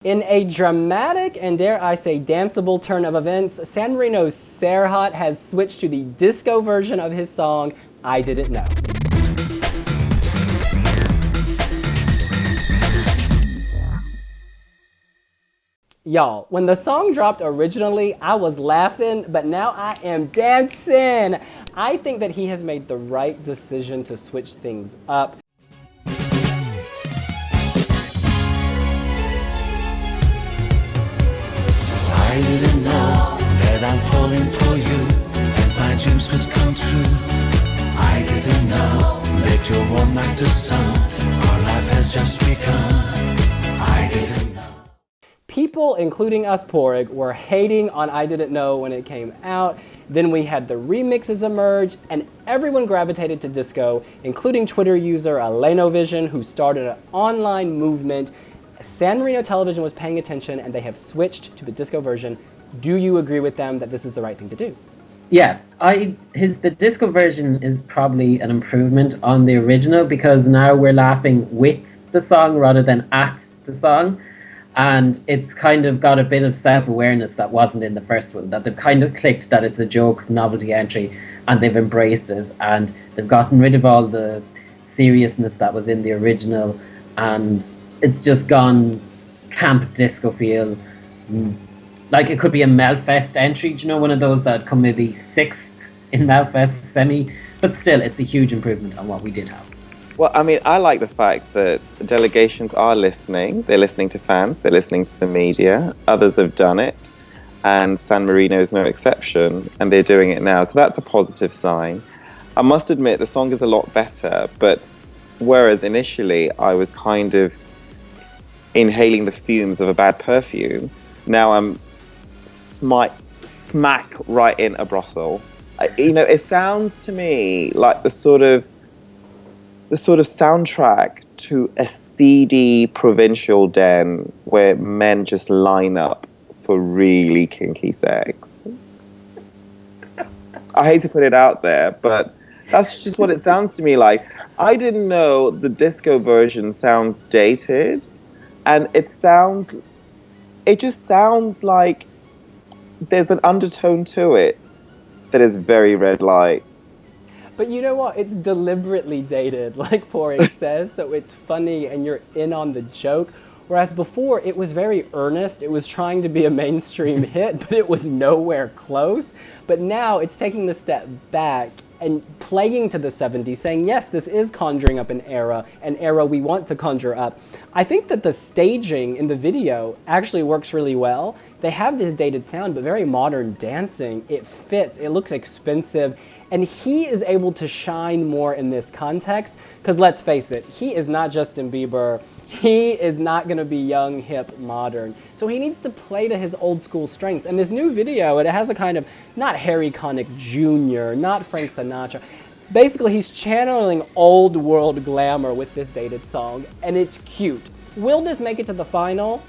In a dramatic and dare I say danceable turn of events, San Marino's Serhat has switched to the disco version of his song, I Didn't Know. Y'all, when the song dropped originally, I was laughing, but now I am dancing. I think that he has made the right decision to switch things up. I didn't know that I'm falling for you and my dreams could come true. I didn't know that you're warm like the sun. Our life has just begun. I didn't know. People, including us Porig, were hating on I Didn't Know when it came out. Then we had the remixes emerge, and everyone gravitated to disco, including Twitter user Eurovision, who started an online movement. San Marino Television was paying attention, and they have switched to the disco version. Do you agree with them that this is the right thing to do? Yeah, the disco version is probably an improvement on the original because now we're laughing with the song rather than at the song. And it's kind of got a bit of self-awareness that wasn't in the first one, that they've kind of clicked that it's a joke novelty entry and they've embraced it and they've gotten rid of all the seriousness that was in the original and it's just gone camp disco feel. Like it could be a Melfest entry, do you know, one of those that come maybe sixth in Melfest semi, but still it's a huge improvement on what we did have. Well, I mean, I like the fact that delegations are listening. They're listening to fans. They're listening to the media. Others have done it. And San Marino is no exception. And they're doing it now. So that's a positive sign. I must admit, the song is a lot better. But whereas initially I was kind of inhaling the fumes of a bad perfume, now I'm smack right in a brothel. It sounds to me like the sort of soundtrack to a seedy provincial den where men just line up for really kinky sex. I hate to put it out there, but that's just what it sounds to me like. I didn't know the disco version sounds dated, and it just sounds like there's an undertone to it that is very red light. But you know what? It's deliberately dated, like Porig says, so it's funny and you're in on the joke. Whereas before, it was very earnest. It was trying to be a mainstream hit, but it was nowhere close. But now it's taking the step back and playing to the 70s, saying, yes, this is conjuring up an era we want to conjure up. I think that the staging in the video actually works really well. They have this dated sound, but very modern dancing. It fits, it looks expensive, and he is able to shine more in this context, because let's face it, he is not Justin Bieber. He is not gonna be young, hip, modern. So he needs to play to his old school strengths. And this new video, it has a kind of, not Harry Connick Jr., not Frank Sinatra. Basically, he's channeling old world glamour with this dated song, and it's cute. Will this make it to the final?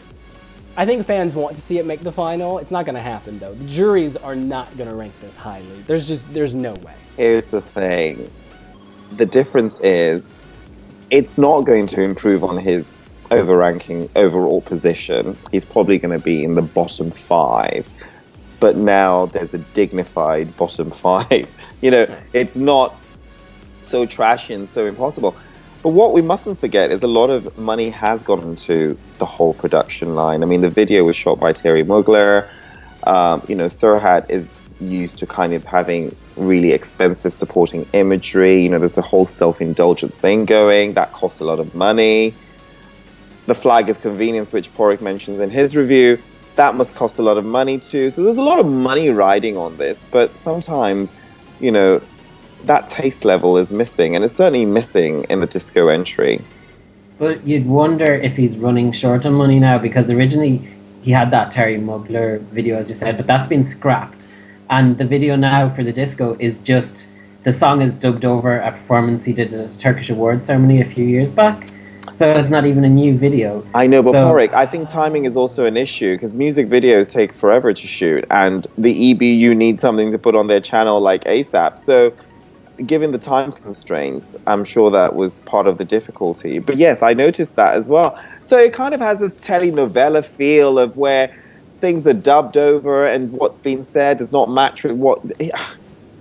I think fans want to see it make the final. It's not gonna happen though. The juries are not gonna rank this highly. There's no way. Here's the thing. The difference is, it's not going to improve on his overranking overall position. He's probably going to be in the bottom 5. But now there's a dignified bottom 5. It's not so trashy and so impossible. But what we mustn't forget is a lot of money has gone into the whole production line. I mean, the video was shot by Terry Mugler. Serhat is used to kind of having really expensive supporting imagery. There's a whole self-indulgent thing going. That costs a lot of money. The flag of convenience, which Porig mentions in his review, that must cost a lot of money too. So there's a lot of money riding on this. But sometimes, that taste level is missing. And it's certainly missing in the disco entry. But you'd wonder if he's running short on money now, because originally he had that Terry Mugler video, as you said, but that's been scrapped. And the video now for the disco is just, the song is dubbed over a performance he did at a Turkish award ceremony a few years back. So it's not even a new video. I know, but Porig, I think timing is also an issue because music videos take forever to shoot and the EBU needs something to put on their channel like ASAP. So given the time constraints, I'm sure that was part of the difficulty. But yes, I noticed that as well. So it kind of has this telenovela feel of where things are dubbed over and what's been said does not match with what.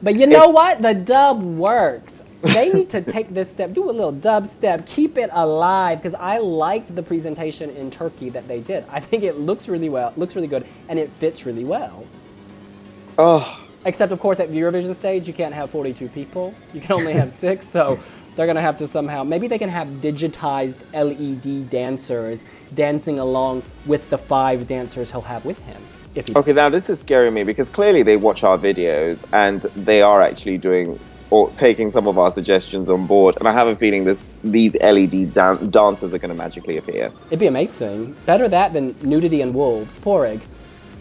But you know what? The dub works. They need to take this step, do a little dub step, keep it alive, because I liked the presentation in Turkey that they did. I think it looks really good, and it fits really well. Oh, Except, of course, at the Eurovision stage, you can't have 42 people. You can only have 6, so they're going to have to somehow... Maybe they can have digitized LED dancers dancing along with the 5 dancers he'll have with him. Okay, now this is scaring me because clearly they watch our videos and they are actually doing or taking some of our suggestions on board. And I have a feeling these LED dancers are going to magically appear. It'd be amazing. Better that than nudity and wolves. Porig.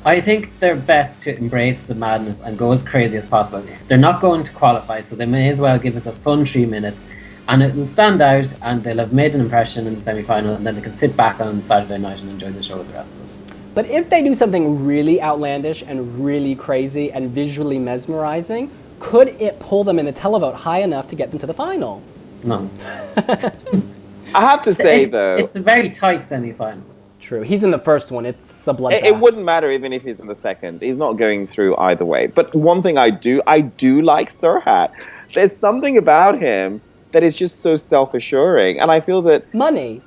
I think they're best to embrace the madness and go as crazy as possible. They're not going to qualify, so they may as well give us a fun 3 minutes, and it will stand out, and they'll have made an impression in the semi-final, and then they can sit back on Saturday night and enjoy the show with the rest of us. But if they do something really outlandish and really crazy and visually mesmerizing, could it pull them in the televote high enough to get them to the final? No. I have to say, though... It's a very tight semi-final. True. He's in the first one. It's a bloodbath. It wouldn't matter even if he's in the second. He's not going through either way. But one thing I do like Serhat. There's something about him that is just so self-assuring. And I feel that... Money.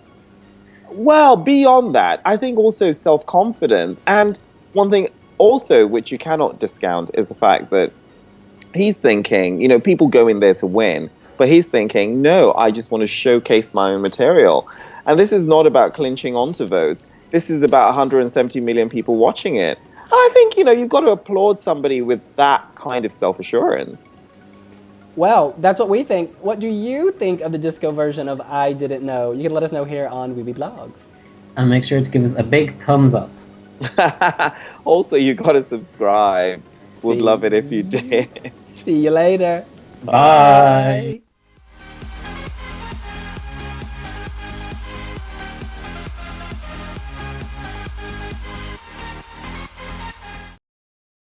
Well, beyond that, I think also self-confidence. And one thing also which you cannot discount is the fact that he's thinking, people go in there to win. But he's thinking, no, I just want to showcase my own material. And this is not about clinching onto votes. This is about 170 million people watching it. And I think, you've got to applaud somebody with that kind of self-assurance. Well, that's what we think. What do you think of the disco version of I Didn't Know? You can let us know here on wiwibloggs. And make sure to give us a big thumbs up. Also, you got to subscribe. Would love it if you did. See you later. Bye.